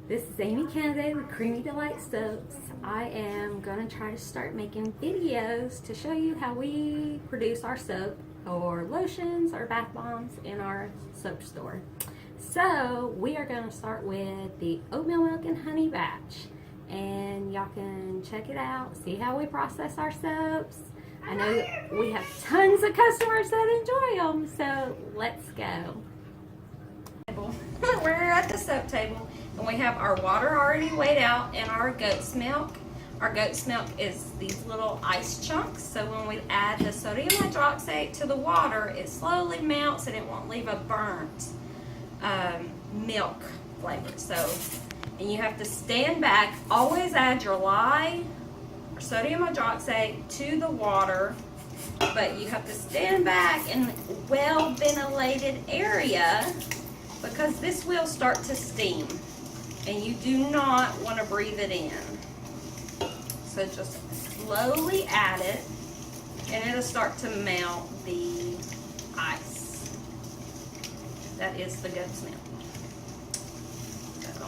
This is Amy Kanaday with Creamy Delight Soaps. I am going to try to start making videos to show you how we produce our soap or lotions or bath bombs in our soap store. So we are going to start with the oatmeal milk and honey batch, and y'all can check it out, see how we process our soaps. I know we have tons of customers that enjoy them, so let's go. We're at the soap table and we have our water already weighed out and our goat's milk. Our goat's milk is these little ice chunks, so when we add the sodium hydroxide to the water, it slowly melts and it won't leave a burnt milk flavor. So, and you have to stand back, always add your lye or sodium hydroxide to the water, but you have to stand back in a well ventilated area, because this will start to steam and you do not want to breathe it in. So just slowly add it and it'll start to melt the ice. That is the goat's milk. So,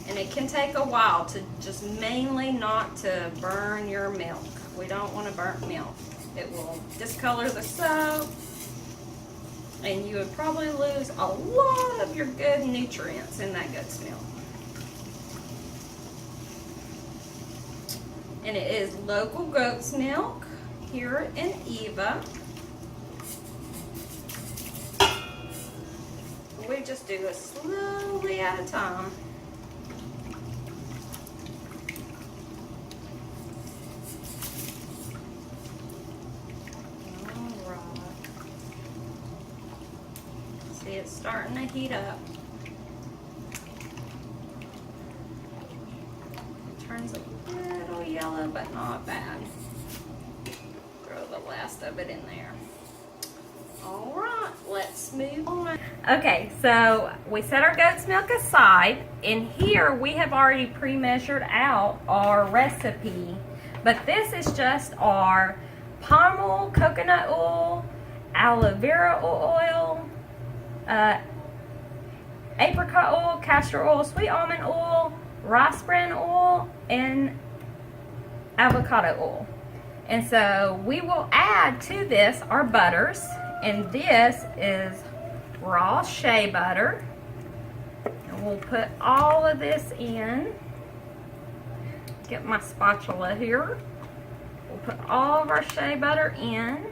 and it can take a while to just mainly not to burn your milk. We don't want to burn milk. It will discolor the soap, and you would probably lose a lot of your good nutrients in that goat's milk. And it is local goat's milk here in Eva. We just do it slowly at a time. See, it's starting to heat up. It turns a little yellow, but not bad. Throw the last of it in there. All right, let's move on. Okay, so we set our goat's milk aside. In here, we have already pre-measured out our recipe, but this is just our palm oil, coconut oil, aloe vera oil, apricot oil, castor oil, sweet almond oil, rice bran oil, and avocado oil. And so we will add to this our butters, and this is raw shea butter. And we'll put all of this in. Get my spatula here. We'll put all of our shea butter in.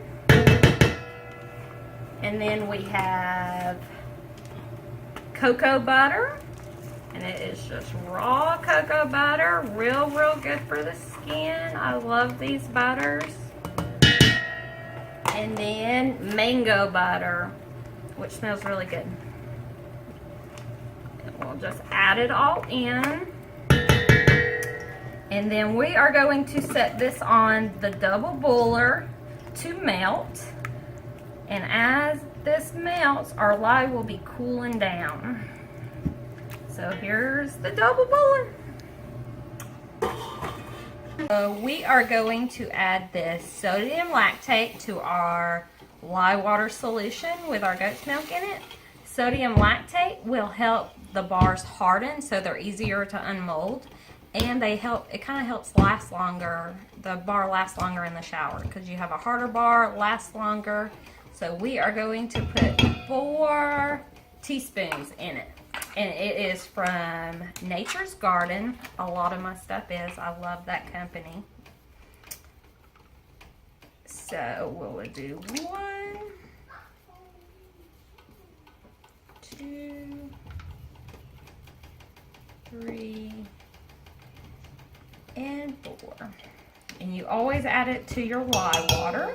And then we have cocoa butter, and it is just raw cocoa butter, real good for the skin. I love these butters. And then mango butter, which smells really good. And we'll just add it all in. And then we are going to set this on the double boiler to melt. And as this melts, our lye will be cooling down. So here's the double boiler. We are going to add this sodium lactate to our lye water solution with our goat's milk in it. Sodium lactate will help the bars harden so they're easier to unmold, and it kind of helps last longer. The bar lasts longer in the shower because you have a harder bar, lasts longer. So we are going to put 4 teaspoons in it. And it is from Nature's Garden. A lot of my stuff is. I love that company. So we'll do 1, 2, 3, and 4. And you always add it to your lye water.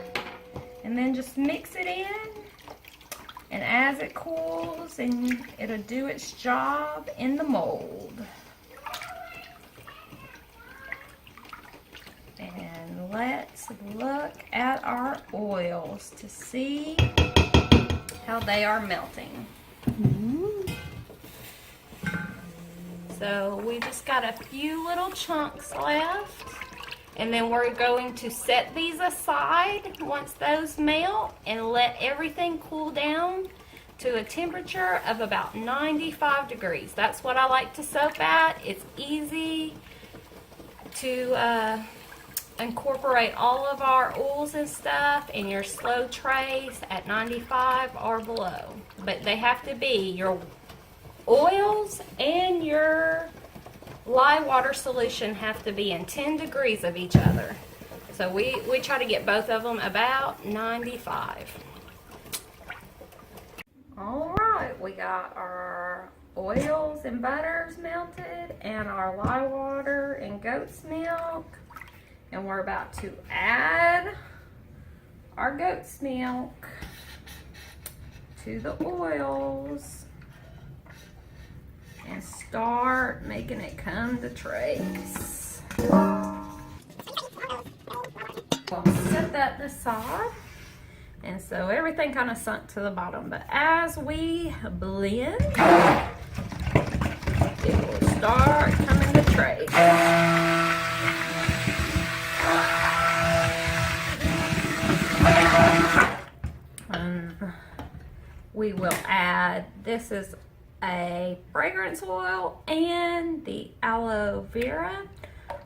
And then just mix it in. And as it cools, and it'll do its job in the mold. And let's look at our oils to see how they are melting. So we just got a few little chunks left. And then we're going to set these aside once those melt and let everything cool down. to a temperature of about 95 degrees. That's what I like to soak at. It's easy to incorporate all of our oils and stuff in your slow trays at 95 or below. But they have to be your oils and your lye water solution have to be in 10 degrees of each other. So we try to get both of them about 95. All right, we got our oils and butters melted and our lye water and goat's milk. And we're about to add our goat's milk to the oils and start making it come to trays. We'll set that aside. And so everything kind of sunk to the bottom. But as we blend, it will start coming to trays. We will add, this is a fragrance oil and the aloe vera.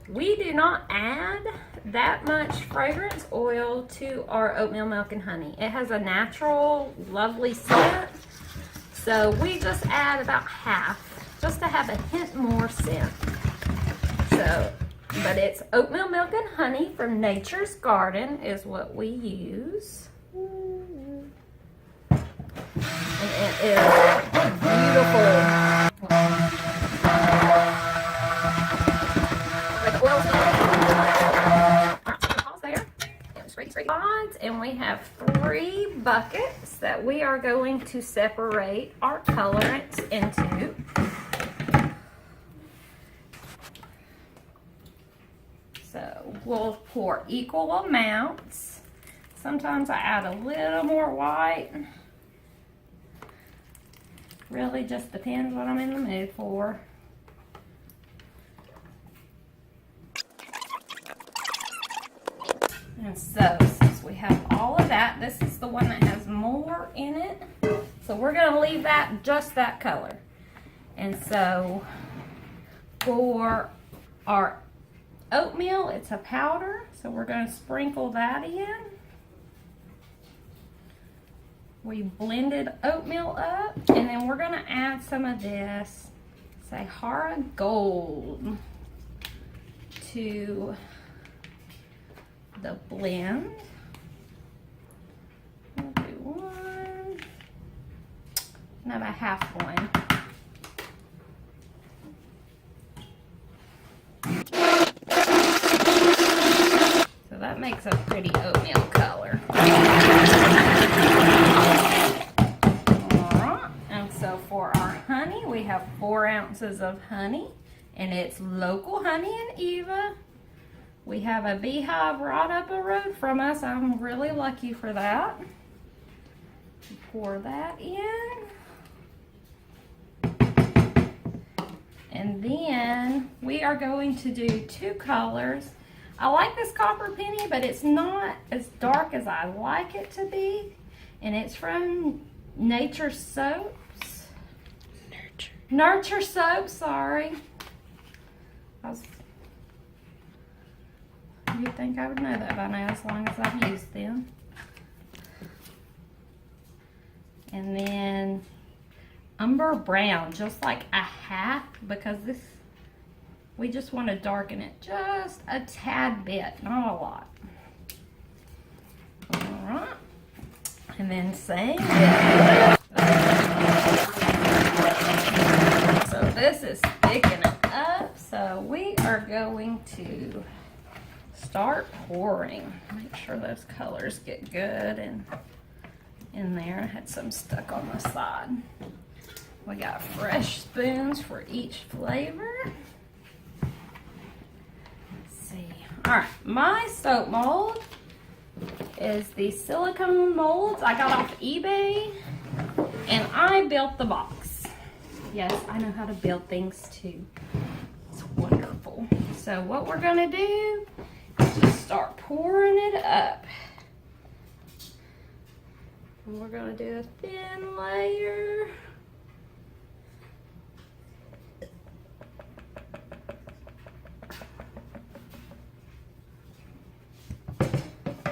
We do not add that much fragrance oil to our oatmeal milk and honey. It has a natural, lovely scent. So we just add about half, just to have a hint more scent. So, but it's oatmeal milk and honey from Nature's Garden is what we use. And it is beautiful. And we have 3 buckets that we are going to separate our colorants into. So we'll pour equal amounts. Sometimes I add a little more white. Really just depends what I'm in the mood for. And so, since we have all of that, this is the one that has more in it. So we're going to leave that just that color. And so, for our oatmeal, it's a powder. So we're going to sprinkle that in. We blended oatmeal up. And then we're going to add some of this Sahara Gold to the blend. We'll do one, and about half one. So that makes a pretty oatmeal color. Alright, and so for our honey, we have 4 ounces of honey, and it's local honey in Eva. We have a beehive right up the road from us. I'm really lucky for that. Pour that in. And then we are going to do 2 colors. I like this copper penny, but it's not as dark as I like it to be. And it's from Nature Soaps. Nurture Soap, sorry. You'd think I would know that by now as long as I've used them. And then umber brown, just like a half, because this, we just want to darken it just a tad bit, not a lot. Alright. And then same. So this is thickening up, so we are going to start pouring. Make sure those colors get good and in there. I had some stuck on the side. We got fresh spoons for each flavor. Let's see. All right, my soap mold is the silicone molds I got off eBay, and I built the box. Yes, I know how to build things too. It's wonderful. So what we're gonna do, just start pouring it up. And we're gonna do a thin layer.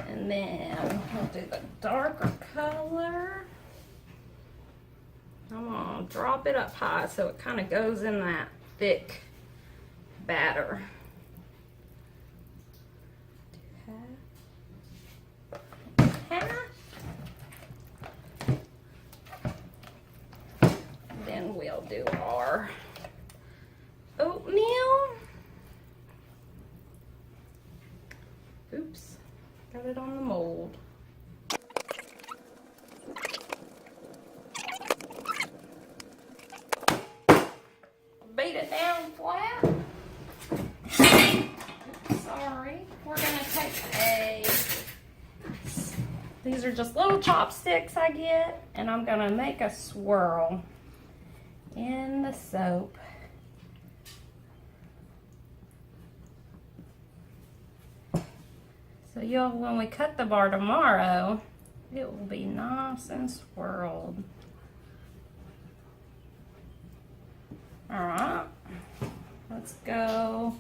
And then we'll do the darker color. I'm gonna drop it up high so it kind of goes in that thick batter. Then we'll do our oatmeal. Oops, got it on the mold. Beat it down flat. Sorry. We're gonna take these are just little chopsticks I get, and I'm gonna make a swirl in the soap. So when we cut the bar tomorrow, it will be nice and swirled. All right, let's go.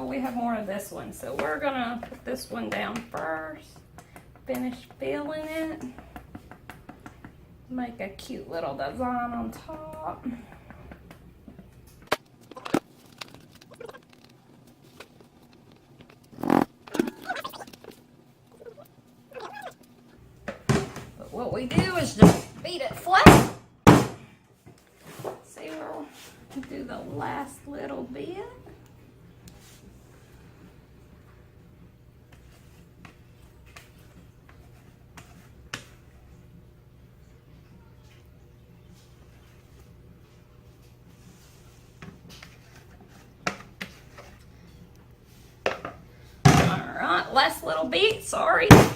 We have more of this one, so we're gonna put this one down first. Finish filling it. Make a cute little design on top. But what we do is just beat it flat. See, we'll do the last little bit. Last little beat, sorry. I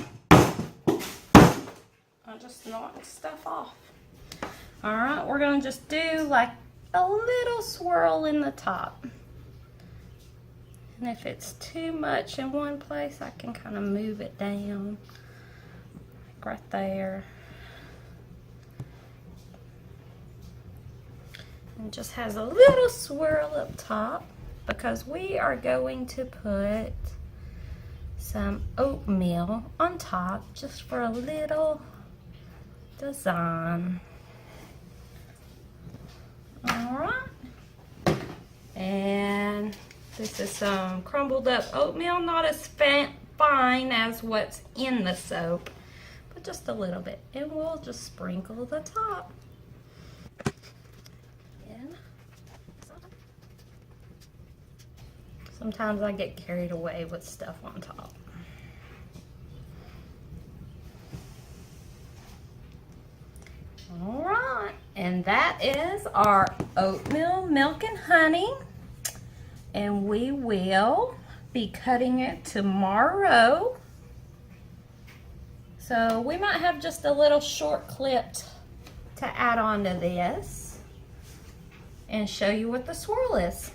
just knocked stuff off. All right, we're gonna just do like a little swirl in the top. And if it's too much in one place, I can kind of move it down, like right there. And just has a little swirl up top because we are going to put some oatmeal on top just for a little design. All right, and this is some crumbled up oatmeal, not as fine as what's in the soap, but just a little bit, and we'll just sprinkle the top. Sometimes I get carried away with stuff on top. All right, and that is our oatmeal milk and honey, and we will be cutting it tomorrow. So we might have just a little short clip to add on to this and show you what the swirl is.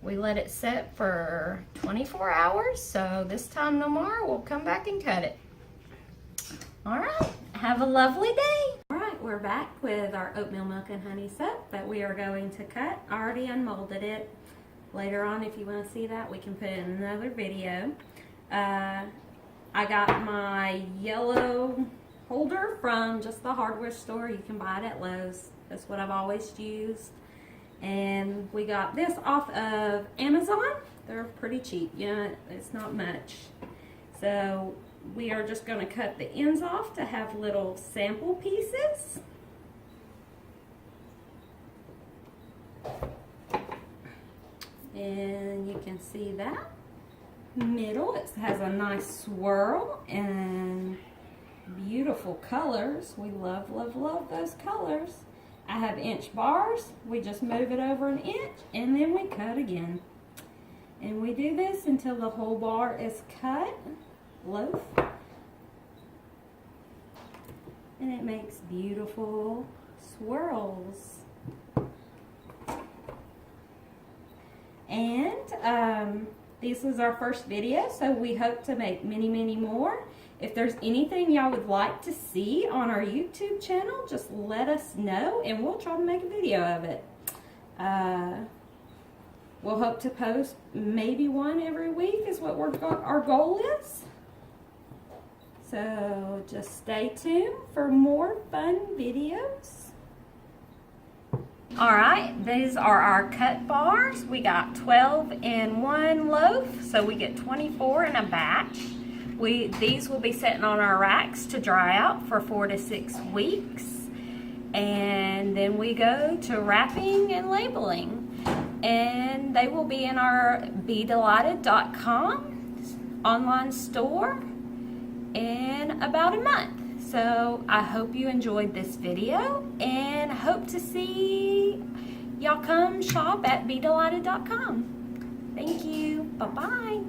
We let it set for 24 hours, so this time tomorrow we'll come back and cut it. All right, have a lovely day. All right, we're back with our oatmeal milk and honey soap that we are going to cut. I already unmolded it. Later on, if you want to see that, we can put it in another video. I got my yellow holder from just the hardware store. You can buy it at Lowe's. That's what I've always used. And we got this off of Amazon. They're pretty cheap, you know, it's not much. So we are just going to cut the ends off to have little sample pieces. And you can see that middle, it has a nice swirl and beautiful colors. We love, love, love those colors. I have inch bars. We just move it over an inch and then we cut again. And we do this until the whole bar is cut, loaf. And it makes beautiful swirls. And this was our first video, so we hope to make many, many more. If there's anything y'all would like to see on our YouTube channel, just let us know and we'll try to make a video of it. We'll hope to post maybe one every week is what our goal is. So just stay tuned for more fun videos. Alright, these are our cut bars. We got 12 in one loaf, so we get 24 in a batch. These will be sitting on our racks to dry out for 4 to 6 weeks. And then we go to wrapping and labeling. And they will be in our BeDelighted.com online store in about a month. So I hope you enjoyed this video and hope to see y'all come shop at BeDelighted.com. Thank you. Bye-bye.